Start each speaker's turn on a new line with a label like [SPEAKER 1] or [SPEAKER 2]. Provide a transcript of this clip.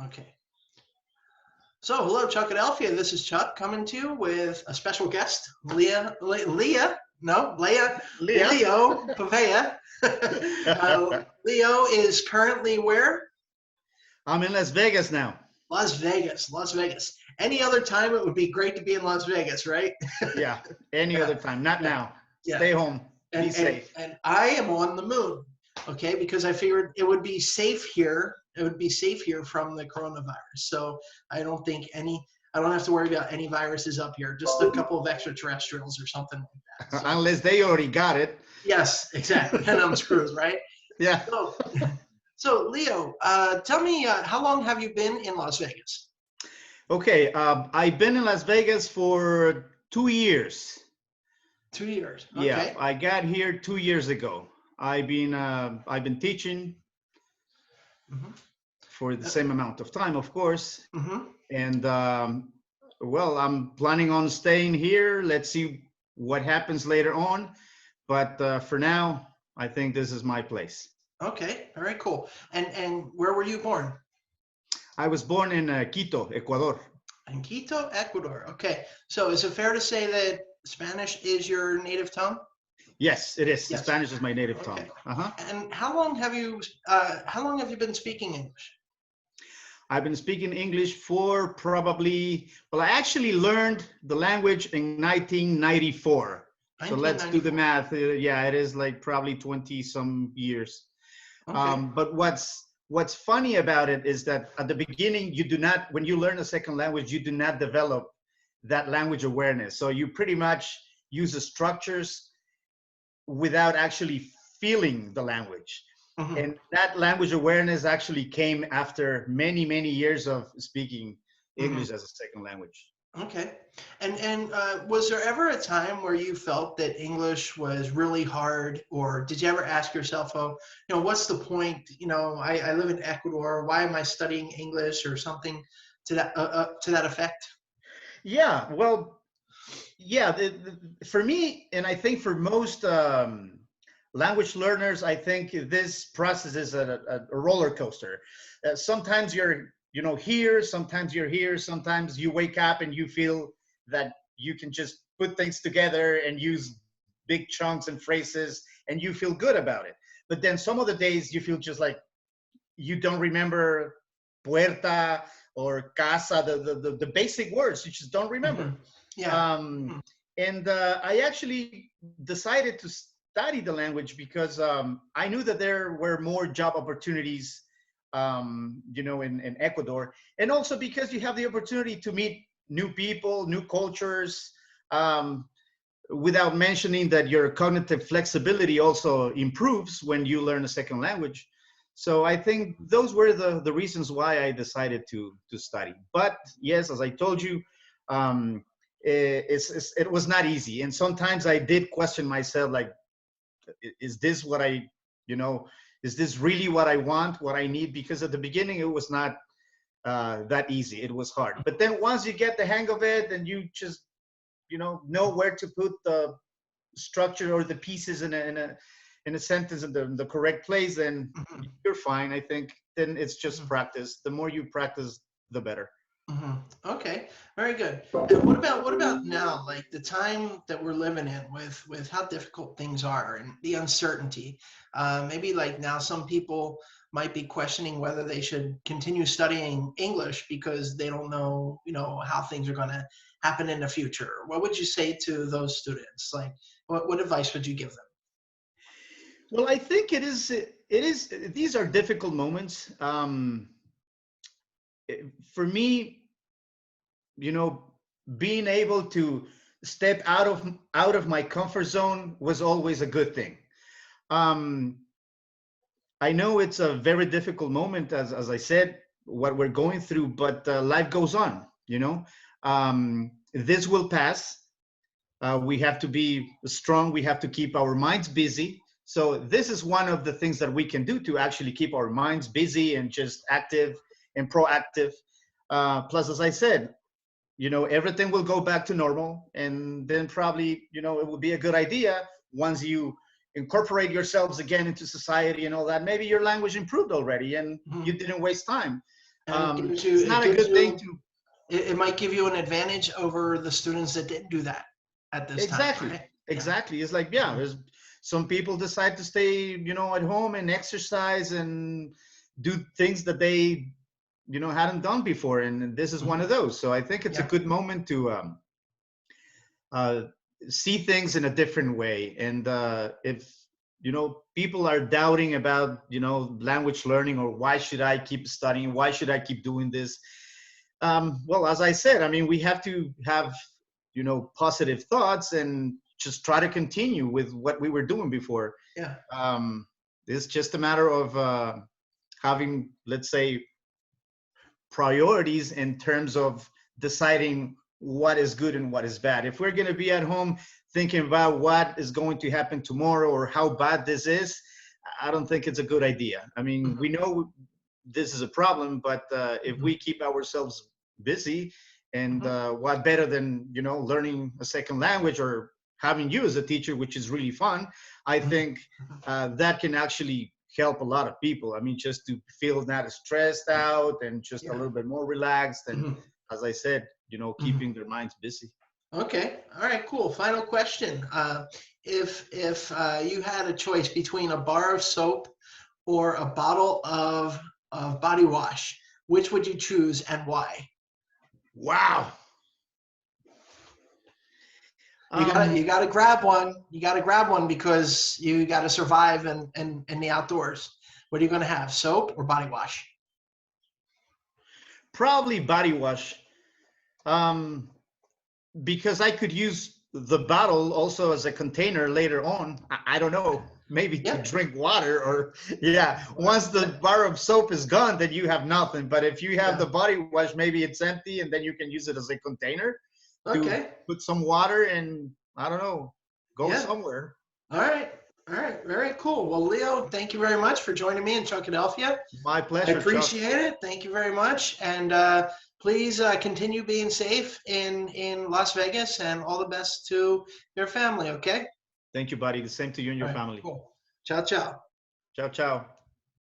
[SPEAKER 1] Okay. So, hello, Chuckadelphia. This is Chuck coming to you with a special guest,
[SPEAKER 2] Leo.
[SPEAKER 1] Leo Povea. Leo is currently where?
[SPEAKER 2] I'm in Las Vegas now.
[SPEAKER 1] Las Vegas, Las Vegas. Any other time, it would be great to be in Las Vegas, right?
[SPEAKER 2] Yeah, any
[SPEAKER 1] Yeah,
[SPEAKER 2] other time, not
[SPEAKER 1] yeah,
[SPEAKER 2] now.
[SPEAKER 1] yeah.
[SPEAKER 2] Stay home, be
[SPEAKER 1] And, and
[SPEAKER 2] safe.
[SPEAKER 1] and I am on the moon, okay, because I figured it would be safe here. It would be safe here from the coronavirus. So I don't have to worry about any viruses up here. Just a couple of extraterrestrials or something like that. So
[SPEAKER 2] Unless they already got it.
[SPEAKER 1] yes, exactly. And I'm screwed, right?
[SPEAKER 2] Yeah.
[SPEAKER 1] So, so Leo, tell me, how long have you been in Las Vegas?
[SPEAKER 2] Okay, I've been in Las Vegas for 2 years.
[SPEAKER 1] 2 years.
[SPEAKER 2] Yeah,
[SPEAKER 1] Okay.
[SPEAKER 2] I got here 2 years ago. I've been teaching
[SPEAKER 1] Hmm.
[SPEAKER 2] for the same amount of time, of course.
[SPEAKER 1] Hmm.
[SPEAKER 2] And well, I'm planning on staying here. Let's see what happens later on. But for now, I think this is my place.
[SPEAKER 1] Okay. Very cool. And where were you born?
[SPEAKER 2] I was born in Quito, Ecuador.
[SPEAKER 1] In Quito, Ecuador. Okay. So is it fair to say that Spanish is your native tongue?
[SPEAKER 2] Yes, it is.
[SPEAKER 1] Yes.
[SPEAKER 2] Spanish is my native tongue.
[SPEAKER 1] Okay.
[SPEAKER 2] Uh-huh.
[SPEAKER 1] And how long have you been speaking English?
[SPEAKER 2] I've been speaking English for probably, well, I actually learned the language in 1994. So let's do the
[SPEAKER 1] 1994.
[SPEAKER 2] math. Yeah, it is like probably 20 some years.
[SPEAKER 1] Okay.
[SPEAKER 2] But what's funny about it is that at the beginning, you do not, when you learn a second language, you do not develop that language awareness. So you pretty much use the structures without actually feeling the language.
[SPEAKER 1] Hmm.
[SPEAKER 2] And that language awareness actually came after many, many years of speaking
[SPEAKER 1] Hmm.
[SPEAKER 2] English as a second language.
[SPEAKER 1] Okay. And was there ever a time where you felt that English was really hard, or did you ever ask yourself, oh, what's the point? I live in Ecuador. Why am I studying English, or something to that effect?
[SPEAKER 2] Yeah, well, yeah, for me, and I think for most language learners, I think this process is a roller coaster. Sometimes you're, here, sometimes you're here, sometimes you wake up and you feel that you can just put things together and use big chunks and phrases and you feel good about it. But then some of the days you feel just like you don't remember puerta or casa, the basic words, you just don't
[SPEAKER 1] Hmm.
[SPEAKER 2] remember.
[SPEAKER 1] Yeah.
[SPEAKER 2] Um,
[SPEAKER 1] Hmm.
[SPEAKER 2] and I actually decided to study the language because I knew that there were more job opportunities, in Ecuador, and also because you have the opportunity to meet new people, new cultures, um, without mentioning that your cognitive flexibility also improves when you learn a second language. So I think those were the reasons why I decided to study. But yes, as I told you, um, it was not easy. And sometimes I did question myself, like, is this what you know, is this really what I want, what I need? Because at the beginning, it was not that easy. It was hard. But then once you get the hang of it and you just, know where to put the structure or the pieces in a sentence in the correct place, then
[SPEAKER 1] Hmm.
[SPEAKER 2] you're fine. I think then it's just
[SPEAKER 1] Hmm.
[SPEAKER 2] practice. The more you practice, the better.
[SPEAKER 1] Hmm. Okay, very good. And what about now, like the time that we're living in, with how difficult things are and the uncertainty? Maybe like now, some people might be questioning whether they should continue studying English because they don't know, how things are going to happen in the future. What would you say to those students? Like, what advice would you give them?
[SPEAKER 2] Well, I think it is these are difficult moments. For me, you know, being able to step out of my comfort zone was always a good thing. Um, I know it's a very difficult moment, as I said, what we're going through, but life goes on. This will pass. We have to be strong. We have to keep our minds busy. So this is one of the things that we can do to actually keep our minds busy and just active and proactive. Plus, as I said, everything will go back to normal, and then probably, it would be a good idea once you incorporate yourselves again into society and all that. Maybe your language improved already and you
[SPEAKER 1] Mhm.
[SPEAKER 2] didn't waste time.
[SPEAKER 1] And it gives
[SPEAKER 2] It's
[SPEAKER 1] you,
[SPEAKER 2] not a good thing to.
[SPEAKER 1] it might give you an advantage over the students that didn't do that at this time,
[SPEAKER 2] Exactly.
[SPEAKER 1] right? Yeah.
[SPEAKER 2] Exactly. It's like, yeah, there's some people decide to stay, at home and exercise and do things that they, hadn't done before. And this is one of those. So I think it's a
[SPEAKER 1] Yeah.
[SPEAKER 2] good moment to uh, see things in a different way. And if, people are doubting about, language learning, or why should I keep studying? Why should I keep doing this? Well, as I said, I mean, we have to have, positive thoughts and just try to continue with what we were doing before.
[SPEAKER 1] Yeah.
[SPEAKER 2] It's just a matter of having, let's say, priorities in terms of deciding what is good and what is bad. If we're going to be at home thinking about what is going to happen tomorrow or how bad this is, I don't think it's a good idea. I mean, we know this is a problem, but if we keep ourselves busy, and what better than learning a second language or having you as a teacher, which is really fun. I think that can actually help a lot of people. I mean, just to feel not stressed out and just a little bit more relaxed, and as I said, keeping their minds busy.
[SPEAKER 1] Okay. All right. Cool. Final question. If you had a choice between a bar of soap or a bottle of body wash, which would you choose and why?
[SPEAKER 2] Wow.
[SPEAKER 1] You gotta grab one. You gotta grab one because you gotta survive in the outdoors. What are you gonna have? Soap or body wash?
[SPEAKER 2] Probably body wash. Because I could use the bottle also as a container later on. I don't know, maybe to drink water, or once the bar of soap is gone, then you have nothing. But if you have the body wash, maybe it's empty, and then you can use it as a container to put some water and, I don't know, go somewhere.
[SPEAKER 1] All right. Very cool. Well, Leo, thank you very much for joining me in Chuckadelphia.
[SPEAKER 2] My pleasure.
[SPEAKER 1] I appreciate it. Thank you very much. And please continue being safe in Las Vegas, and all the best to your family, okay?
[SPEAKER 2] Thank you, buddy. The same to you and your family.
[SPEAKER 1] Cool. Ciao, ciao.
[SPEAKER 2] Ciao, ciao.